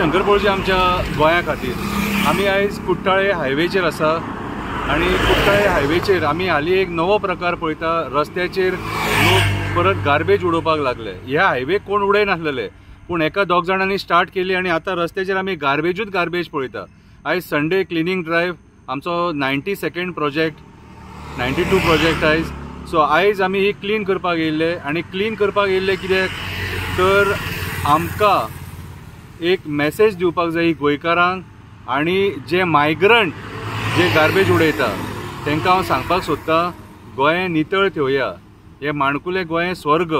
शंकरपळजी आमच्या गोंया खातीर आमी आयज कुट्टाळे हायवेचेर आसा आनी कुट्टाळे हायवेचेर आमी हालीं एक नवो प्रकार पळयता। रस्त्याचेर लोक परत गार्बेज उडोवपाक लागले। ह्या हायवेक कोण उडयनासलेले पूण एका दोग जाणांनी स्टार्ट केली आनी आतां रस्त्याचेर आमी गार्बेजूच गार्बेज पळयता। आयज संडे क्लिनिंग ड्रायव्ह आमचो 92nd प्रोजेक्ट 92 प्रोजेक्ट आयज। सो आयज आमी ही क्लीन करपाक येयल्ले आनी क्लीन करपाक येयल्ले कित्याक तर आमकां एक मेसेज दिवपाक जाय गोंयकारांक आनी जे मायग्रंट जे गार्बेज उडयता तांकां हांव सांगपाक सोदतां गोंय नितळ ठेवया। हे माणकुलें गोंय स्वर्ग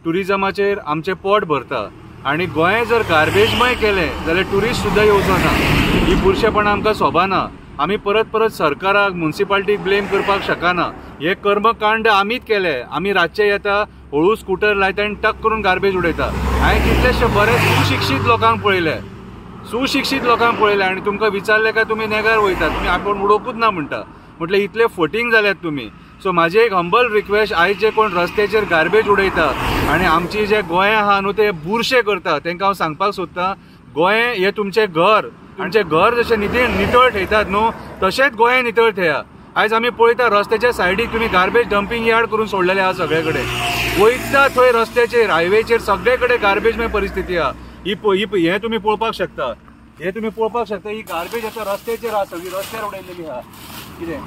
टुरिजमाचेर आमचें पोट भरता आनी गोंय जर गार्बेजमय केलें जाल्यार ट्युरिस्ट सुद्दां येवचो ना। ही बुरशेपणां आमकां सोबाना। आमी परत परत सरकाराक म्युनिसिपालिटीक ब्लेम करपाक शकना। हे कर्मकांड आमीच केले। आमी रातचे येता हळू स्कूटर लायता आनी टक करून गार्बेज उडयता। हांवें कितलेशे बरे सुशिक्षीत लोकांक पळयले आनी तुमकां विचारलें काय तुमी नेगार वयतात, तुमी आपूण उडोवपूच ना म्हणटा। म्हटलें इतले फटींग जाल्यात तुमी। सो म्हाजी एक हंबल रिक्वेस्ट, आयज जे कोण रस्त्याचेर गार्बेज उडयता आनी आमची जे गोंय आहा न्हू ते बुरशे करता तांकां हांव सांगपाक सोदतां गोंय हे तुमचें घर। तुमचें घर जशें नितळ ठेयतात न्हू तशेंच गोंय नितळ ठेया। आयज आमी पळयता रस्त्याच्या सायडीक तुमी गार्बेज डंपिंग यार्ड करून सोडलेले आहा सगळे कडेन। वयता थंय रस्त्याचेर हायवेचेर सगळे कडेन गार्बेजमय परिस्थिती आहा। हे तुमी पळोवपाक शकता। ही गार्बेज आतां रस्त्याचेर आहा, सगळी रस्त्यार उडयलेली आहा। कितें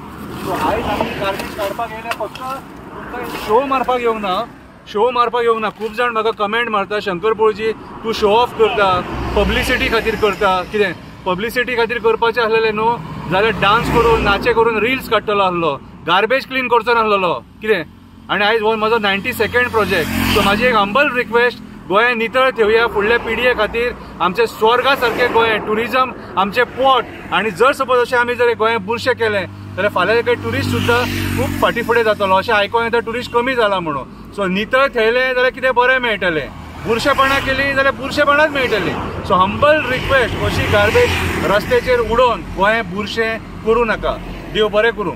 सो आयज आमी गार्बेज काडपाक येयले, फक्त तुमकां शो मारपाक येवंक ना। खूब जाण म्हाका कमेंट मारता शंकरपळजी तूं शो ऑफ करता, पब्लिसिटी खातीर करता। कितें पब्लिसिटी खातीर करपाचें आसलेलें न्हू जाल्यार डान्स करून नाचे करून रील्स काडटलो आसलो, गार्बेज क्लीन करचो नासलो। कितें आनी आयज हो म्हजो 92nd प्रोजेक्ट। सो म्हाजी एक हंबल रिक्वेस्ट, गोंय नितळ ठेवया फुडल्या पिढये खातीर। आमचें स्वर्गा सारकें गोंय, टुरिजम आमचें पोट। आनी जर सपोज अशें आमी जर गोंय बुरशें केलें जाल्यार फाल्यां काही ट्युरिस्ट सुद्दां खूब फाटीं फुडें जातलो। अशें आयकोंक येता ट्युरिस्ट कमी जाला म्हणून। सो नितळ ठेयलें जाल्यार कितें बरें मेळटलें, बुरशेपणां केलीं जाल्यार बुरशेपणांच मेळटलीं। सो हंबल रिक्वेस्ट, अशी गार्बेज रस्त्याचेर उडोवन गोंय बुरशें करूं नाका। देव बरें करूं।